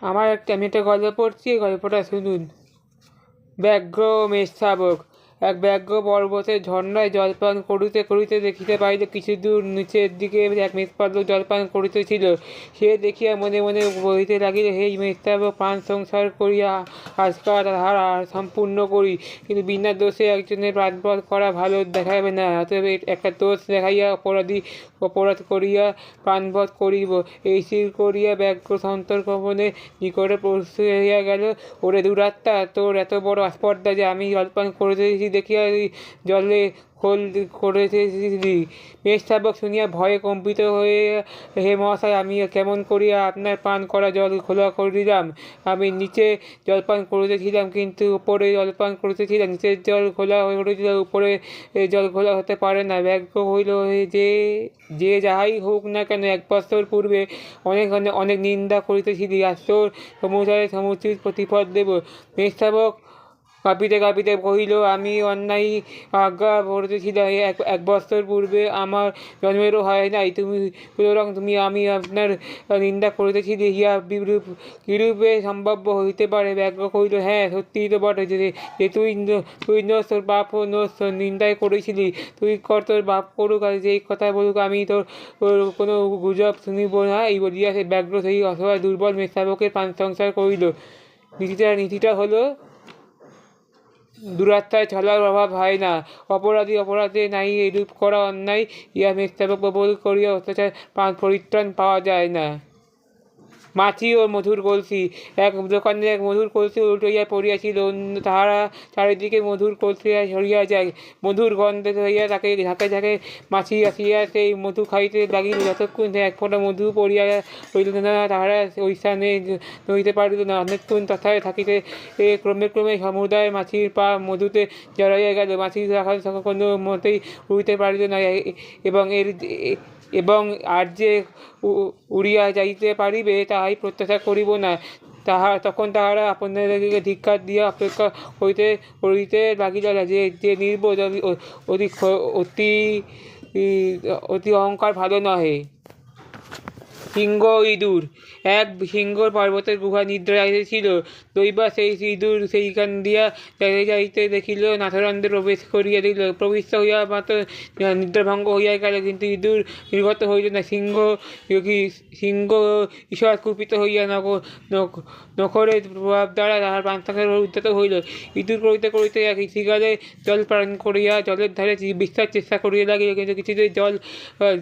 আমি একটা গল্প পড়ছি, এই গল্পটা শুনুন। ব্যাঘ্র ও মেষশাবক। এক ব্যাঘ্র পর্বতের ঝর্ণায় জলপান করিতে করিতে দেখিতে পাইল কিছু দূর নিচের দিকে এক মেষপালক জলপান করিতেছিল। সে দেখিয়া মনে মনে বলিতে লাগিল, হে মেষশাবক, প্রাণ সংসার করিয়া আজকাল তাহার সম্পূর্ণ করি, কিন্তু বিনা দোষে একজনের প্রাণবধ করা ভালো দেখাবে না। অতএব একটা দোষ দেখাইয়া অপরাধ করিয়া প্রাণবধ করিব। এই স্থির করিয়া ব্যাঘ্র সন্তর্পণে নিকটে প্রস্তুত হইয়া গেল। ওরে দুরাত্মা, তোর এত বড় আস্পর্ধা যে আমি জলপান করিতেছি দেখিয়া জলে খোল করিতেছিলি। মেষশাবক শুনিয়া ভয়ে কম্পিত হয়ে, হে মহাশয়, আমি কেমন করিয়া আপনার পান করা জল খোলা করিলাম? আমি নিচে জলপান করিতেছিলাম, কিন্তু উপরে জলপান করিতেছিলাম। নিচের জল খোলা করিলে উপরে জল খোলা হতে পারে না। ব্যাঘ্র হইল, যে যাহাই হোক না কেন, 1 বৎসর পূর্বে অনেক অনেক নিন্দা করিতেছিলি, আজ তোর সমুচিত প্রতিফল দেব। মেষশাবক কাঁপিতে কাঁপিতে কহিল, আমি অন্যায় আজ্ঞা করিতেছিলাম। 1 বৎসর পূর্বে আমার জন্মেরও হয় নাই, সুতরাং আমি আপনার নিন্দা করিতেছিলি, ইহা কিরূপে সম্ভব হইতে পারে? ব্যাঘ্র কহিল, হ্যাঁ, সত্যিই তো বটে যে তুই নোস, তোর বাপ নোস, নিন্দাই করেছিলি। তুই কর, তোর বাপ করুক, আর যেই কথা বলুক, আমি তোর কোনো গুজব শুনিব না। এই বলিয়া সে ব্যাঘ্র সেই অসহায় দুর্বল মেষশাবকের প্রাণ সংসার করিল। নীতিটা হলো, দুরাত্মায় ছলার অভাব হয় না। অপরাধে নাই এরূপ করা অন্যায়। ইহা মেষশাবক প্রবল করিয়া অত্যাচার পরিত্রাণ পাওয়া যায় না। মাছি ও মধুর কলসি। এক দোকানে এক মধুর কলসি উল্টাইয়া পড়িয়াছিল। তাহারা চারিদিকে মধুর কলসি সরিয়া যায়। মধুর গন্ধে হইয়া তাকে ঝাঁকে ঝাঁকে মাছি আসিয়া সেই মধু খাইতে লাগিল। যতক্ষণ এক ফোঁটা মধু পড়িয়া রইল না, তাহারা ওই স্থানে নইতে পারিল না। অনেকক্ষণ তথায় থাকিতে ক্রমে সমুদায় মাছির পা মধুতে জড়াইয়া গেল। মাছি কোনো মতেই উড়িতে পারিল না, এবং আর যে উড়িয়া যাইতে পারিবে তাহাই প্রত্যাশা করিব না। তখন তাহারা আপনাদেরকে ধিক্কার দিয়া অপেক্ষা করিতে লাগিল, যে নির্বোধ, অতি অহংকার ভালো নহে। সিংহ ও ইঁদুর। এক সিংহ পর্বতের গুহা নিদ্রা যাইতেছিল। দৈবা সেই ইঁদুর সেইখান দিয়া যাইতে যাইতে দেখিল নাথরন্ধ্রে প্রবেশ করিয়া দিল। প্রবিষ্ট হইয়া মাত্র নিদ্রাভঙ্গ হইয়া গেল, কিন্তু ইঁদুর নির্গত হইল না। সিংহ ঈষৎ কুপিত হইয়া নখরের প্রভাব দ্বারা তাহার প্রাণসংহার উদ্যত হইল। ইঁদুর করিতে করিতে এক শৃগালে জল পান করিয়া জলের ধারে বিস্তার চেষ্টা করিতে লাগিল, কিন্তু কিছুতেই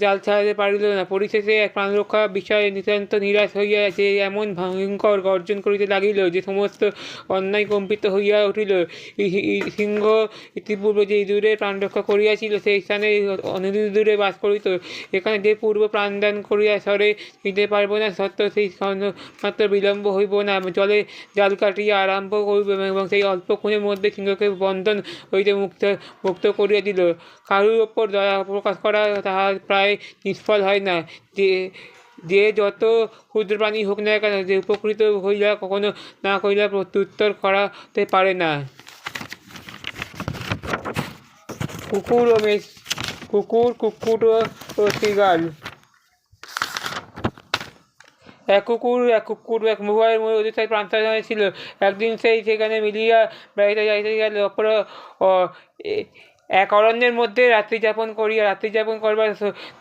জাল ছাড়াতে পারিল না। পরিশেষে এক প্রাণরক্ষা বিষয়ে নিতান্ত নিরাশ হইয়া সে এমন ভয়ঙ্কর গর্জন করিতে লাগিল যে সমস্ত অন্যায় কম্পিত হইয়া উঠিল। সিংহ ইতিপূর্বে যে ইঁদুরের প্রাণরক্ষা করিয়াছিল, সেই স্থানে অনিদূরে বাস করিত। এখানে যে পূর্ব প্রাণদান করিয়া সরে নিতে পারব না, সত্ত্বেও সেই মাত্র বিলম্ব হইব না, জলে জাল কাটিয়া আরম্ভ করিব, এবং সেই অল্পক্ষণের মধ্যে সিংহকে বন্ধন হইতে মুক্ত করিয়া দিল। কারুর ওপর দয়া প্রকাশ করা তাহার প্রায় নিষ্ফল হয় না। যে যত ক্ষুদ্র প্রাণী হোক না কেন, যে উপকৃত হইয়া কখনো না করিয়া প্রত্যুত্তর করাতে পারে না। কুকুর ও শৃগাল। এক কুকুর এক উভয়ের মধ্যে অতিশয় প্রাণসাধনা ছিল। একদিন সেখানে মিলিয়া বেড়াইতে যাইতে গেল। এক অরণ্যের মধ্যে রাত্রি যাপন করবার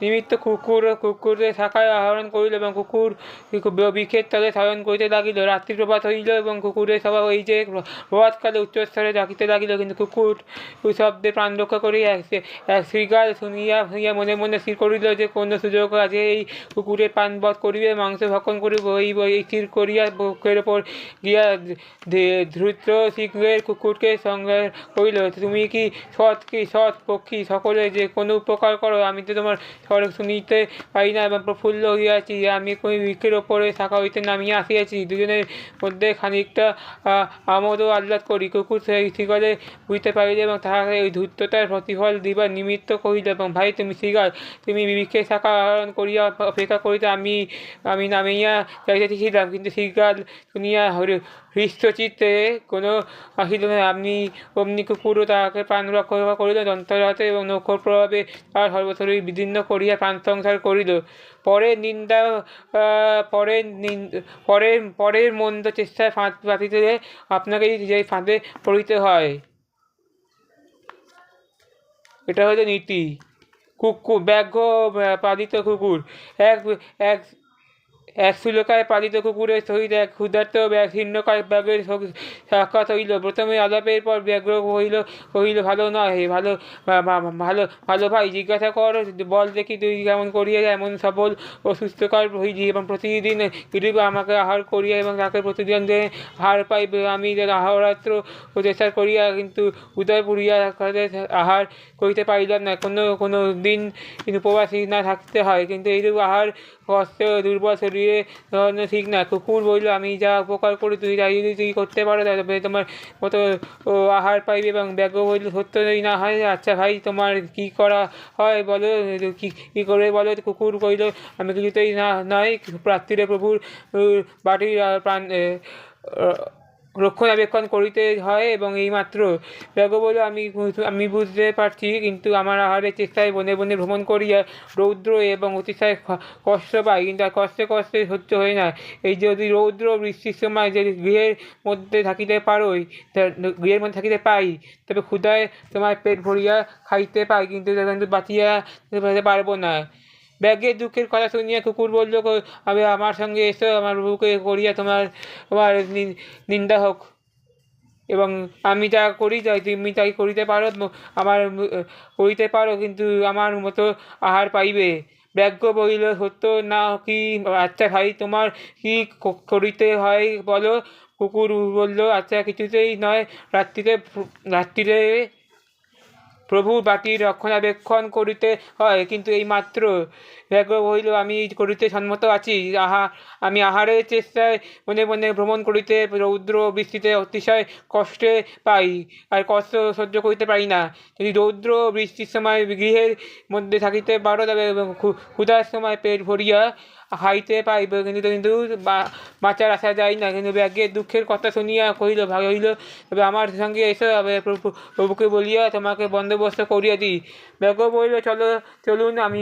নিমিত্ত কুকুরের শাখায় আহরণ করিল, এবং কুকুর বৃক্ষের তলে শয়ন করিতে লাগিল। রাত্রি প্রভাত হইল, এবং কুকুরের স্বভাব এই যে প্রভাতকালে উচ্চস্বরে ডাকিতে লাগিল, কিন্তু কুকুর শব্দে প্রাণ রক্ষা করিয়া এক শৃগাল শুনিয়া মনে মনে স্থির করিল যে কোনো সুযোগ আছে এই কুকুরের প্রাণবধ করিবে, মাংস ভক্ষণ করিব। এই স্থির করিয়া বক্ষের ওপর গিয়া দ্রুত শীঘ্রের কুকুরকে সংগ্রহ করিল। তুমি কি সৎ পক্ষী, সকলে যে কোনো উপকার করো, আমি তো তোমার স্বর শুনিতে পাই না, এবং প্রফুল্ল হইয়াছি। আমি কোন বৃক্ষের ওপরে শাখা হইতে নামিয়া আসিয়াছি, দুজনের মধ্যে খানিকটা আমোদ ও আহ্লাদ করি। কুকুর শৃগালে বুঝিতে পারিল, এবং তাহাকে ওই ধূর্ততার প্রতিফল দিবার নিমিত্ত কহিল, এবং ভাই, তুমি শৃগাল, তুমি বৃক্ষের শাখা আহরণ করিয়া অপেক্ষা করিতে আমি নামিয়া যাইতেছিলাম। কিন্তু শৃগাল শুনিয়া হৃষ্টচিত্তে কোনো আসিল না। অমনি কুকুরও তাহাকে প্রাণ রক্ষা করিল যন্ত্রজাত এবং নক্ষর প্রভাবে তার সর্বশরীর বিদীর্ণ করিয়া প্রাণ সংসার করিল। পরের নিন্দা পরের মন্দ চেষ্টায় ফাঁদ পাতিতে আপনাকে যে ফাঁদে পড়িতে হয়। এটা হলো নীতি। কুকুর ব্যাঘ্র পালিত কুকুর। এক এক এক সুলকায় পালিত কুকুরের সহিত এক ক্ষুধার্ত শীর্ণকায় ব্যাঘ্রের সাক্ষাৎ হইল। প্রথমে আলাপের পর ব্যাঘ্র কহিল ভালো নয়, ভালো ভালো ভালো ভাই, জিজ্ঞাসা কর, বল দেখি তুই কেমন করিয়া এমন সবল ও সুস্থকর হইলি এবং প্রতিদিন গিরিব আমাকে আহার করিয়া এবং তাকে প্রতিদিন আহার পাইবে। আমি আহরাত্র চেষ্টা করিয়া কিন্তু উদয় পুরিয়া আহার করিতে পারিলাম না। কোনো দিন উপবাসী না থাকতে হয়, কিন্তু এইরূপ আহার কষ্ট দুর্বল শরীরে ঠিক না। কুকুর বলল, আমি যা উপকার করি তুই করতে পারো, তবে তোমার মতো আহার পাইবে। এবং ব্যাঘ্র বলল, সত্য যদি না হয়, আচ্ছা ভাই তোমার কি করা হয় বলো, কি করে বলো। কুকুর কইল, আমি কিছুতেই নয়, রাত্রিরে প্রভুর বাটির প্রাণ রক্ষণাবেক্ষণ করিতে হয় এবং এইমাত্র। ব্যাঘ্র বলল, আমি বুঝতে পারছি, কিন্তু আমার আহারের চেষ্টায় বনে বনে ভ্রমণ করিয়া রৌদ্র এবং অতিশয় কষ্ট পাই, কিন্তু আর কষ্টে সহ্য হয় না। এই যদি রৌদ্র বৃষ্টির সময় যদি গৃহের মধ্যে থাকিতে পাই, তবে ক্ষুধায় তোমার পেট ভরিয়া খাইতে পাই, কিন্তু বাঁচিয়া পারবো না। ব্যাঘ্রের দুঃখের কথা শুনিয়া কুকুর বলল, আমার সঙ্গে এসো, আমার প্রভুকে করিয়া তোমার নিন্দা হোক, এবং আমি যা করি তুমি তাই করিতে পারো, কিন্তু আমার মতো আহার পাইবে। ব্যাঘ্র বলিল, সত্য না কি? আচ্ছা ভাই তোমার কি করিতে হয় বলো। কুকুর বলল, আচ্ছা কিছুতেই নয়, রাত্রিরে প্রভুর বাটির রক্ষণাবেক্ষণ করিতে হয়, কিন্তু এই মাত্র। ব্যাঘ্র বলিল, আমি করিতে সম্মত আছি। আমি আহারের চেষ্টায় মনে মনে ভ্রমণ করিতে রৌদ্র বৃষ্টিতে অতিশয় কষ্টে পাই, আর কষ্ট সহ্য করিতে পারি না। যদি রৌদ্র বৃষ্টির সময় গৃহের মধ্যে থাকিতে পারো, তবে ক্ষুধার সময় পেট ভরিয়া খাইতে পাইব, কিন্তু বাঁচার আসা যায় না। কিন্তু ব্যাঘ্রের দুঃখের কথা শুনিয়া কহিল, তবে আমার সঙ্গে এসো, প্রভুকে বলিয়া তোমাকে বন্দোবস্ত করিয়া দিই। ব্যাঘ্র বলিল, চলুন, আমি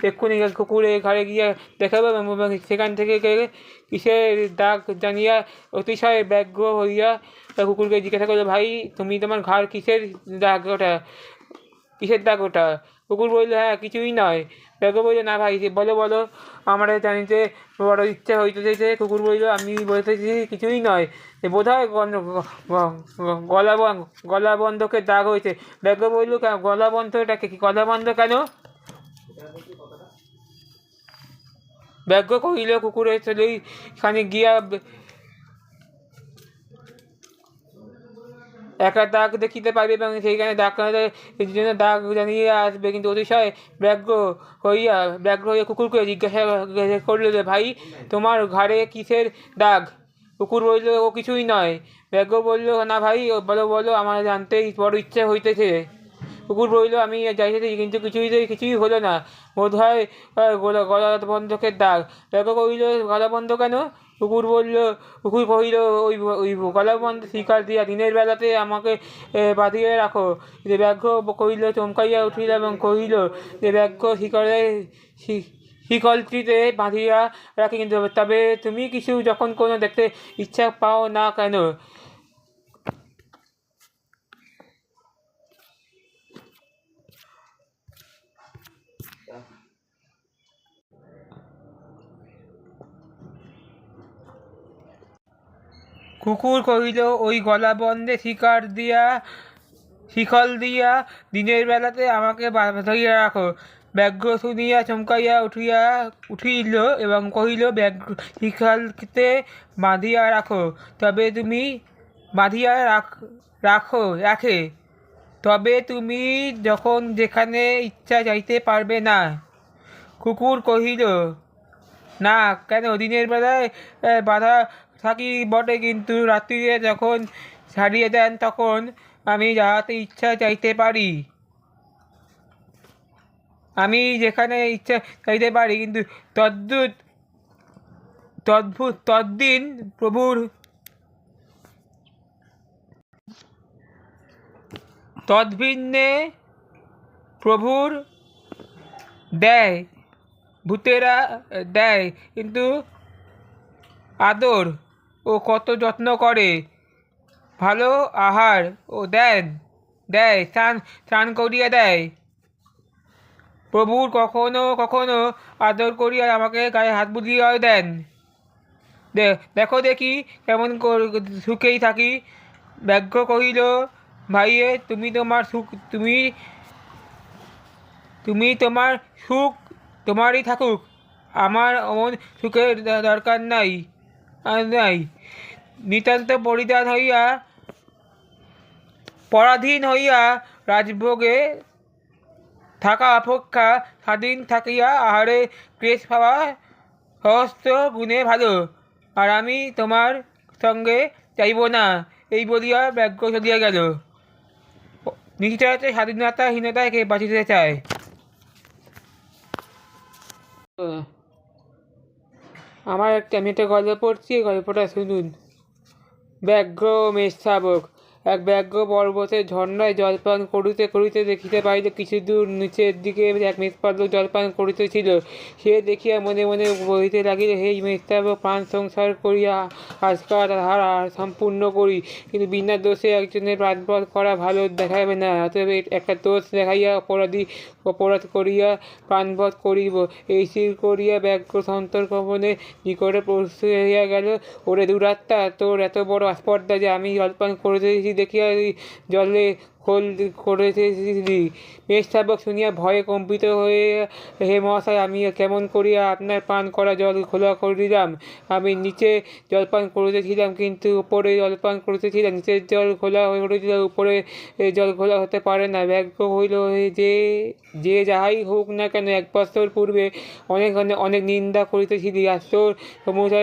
এক্ষুনি কুকুরের ঘরে গিয়া দেখাবো। এবং সেখান থেকে কিসের দাগ জানিয়া অতিশয় ব্যগ্র হইয়া কুকুরকে জিজ্ঞাসা করলো, ভাই তুমি তোমার ঘর কিসের দাগ ওটা? কুকুর বলল, হ্যাঁ কিছুই নয়। ব্যাঘ্র বলল, না ভাই বলো, আমার জানিতে বড় ইচ্ছা হইতেছে। কুকুর বলল, আমি বলতেছি কিছুই নয়, বোধ হয় গলাবন্ধকের দাগ হয়েছে। ব্যাঘ্র বলল, গলাবন্ধটাকে কি? গলাবন্ধ কেন? ব্যাঘ্র কহিল, কুকুরের সেখানে গিয়া একটা দাগ দেখিতে পাইবে এবং সেইখানে দাগ জানিয়ে আসবে। কিন্তু অতিশয় ব্যগ্র হইয়া কুকুরকে জিজ্ঞাসা করল, ভাই তোমার ঘাড়ে কিসের দাগ? কুকুর বলল, ও কিছুই নয়। ব্যাঘ্র বলল, না ভাই বলো, আমার জানতে বড় ইচ্ছা হইতেছে। কুকুর বলল, আমি যাইতেছি, কিন্তু কিছুই হলো না, বোধ হয় গলাবন্ধকের দাগ। ব্যাঘ্র কহিল, গলাবন্ধ কেন? কুকুর কহিল, ওই গলাবন্ধ শিকার দিয়া দিনের বেলাতে আমাকে বাঁধিয়ে রাখো। যে ব্যাঘ্র কহিল, চমকাইয়া উঠিল এবং কহিল, যে ব্যাঘ্র শিকলটিতে বাঁধিয়া রাখি, কিন্তু তবে তুমি কিছু যখন কোনো দেখতে ইচ্ছা পাও না কেন? কুকুর কহিল, ওই গলাবন্ধে শিকল দিয়া দিনের বেলাতে আমাকে বাঁধিয়া রাখো। ব্যাঘ্র শুনিয়া চমকাইয়া উঠিল এবং কহিল, শিকলটিতে বাঁধিয়া রাখো, তবে তুমি রাখে, তবে তুমি যখন যেখানে ইচ্ছা যাইতে পারবে না। কুকুর কহিল, না কেন? দিনের বেলায় বাধা থাকি বটে, কিন্তু রাত্রিরে যখন ছাড়িয়ে দেন তখন আমি যাহাতে ইচ্ছা যাইতে পারি। আমি যেখানে ইচ্ছা যাইতে পারি, কিন্তু তদ্দিন প্রভুর তদ্ভিন্নে প্রভুর দেয়, ভূতেরা দেয়, কিন্তু আদর ও কত যত্ন করে, ভালো আহার ও দেয়, স্নান স্নান করিয়া দেয়। প্রভুর কখনো কখনো আদর করিয়া আমাকে গায়ে হাত বুলিয়েও দেন। দেখো দেখি কেমন সুখেই থাকি। ব্যাঘ্র কহিল, ভাইয়ে, তুমি তোমার সুখ তুমি তোমার সুখ তোমারই থাকুক, আমার অমন সুখের দরকার নাই। নিতান্ত পরাধীন হইয়া রাজভোগে থাকা অপেক্ষা স্বাধীন থাকিয়া আহারে ক্লেশ পাওয়া সহস্র গুণে ভালো। আর আমি তোমার সঙ্গে যাইব না, এই বলিয়া ব্যাঘ্র চলিয়া গেল। নিশ্চয়তে স্বাধীনতাহীনতায় কে বাঁচিতে চায়। আমি একটা গল্প পড়ছি, এই গল্পটা শুনুন। ব্যাঘ্র ও মেষশাবক। এক ব্যাঘ্র পর্বতের ঝর্ণায় জলপান করিতে করিতে দেখিতে পাইল কিছু দূর নিচের দিকে এক মেষপালক জলপান করিতেছিল। সে দেখিয়া মনে মনে বলিতে লাগিল, হে মেষশাবক, প্রাণ সংসার করিয়া আজকাল তাহার সম্পূর্ণ করি, কিন্তু বিনা দোষে একজনের প্রাণবধ করা ভালো দেখাইবে না। অতএব একটা দোষ দেখাইয়া অপরাধ করিয়া প্রাণবধ করিব। এই স্থির করিয়া ব্যাঘ্র সন্তর্পণে নিকটে পৌঁছিয়া গেল। ওরে দুরাত্মা, তোর এত বড় আস্পর্ধা যে আমি জলপান করিতেছি দেখিয়া জলে খোল করিতেছি। মেষশাবক শুনিয়া ভয়ে কম্পিত হয়ে, হে মহাশয়, আমি কেমন করিয়া আপনার পান করা জল খোলা করিলাম? আমি নিচে জলপান করিতেছিলাম, কিন্তু উপরে জলপান করিতেছিলাম। নিচের জল খোলা করিতেছিলাম, উপরে জল খোলা হতে পারে না। ব্যাঘ্র হইল, যে যাহাই হোক না কেন, 1 বৎসর পূর্বে অনেক নিন্দা করিতেছিলি, আজ তোর সমুদয়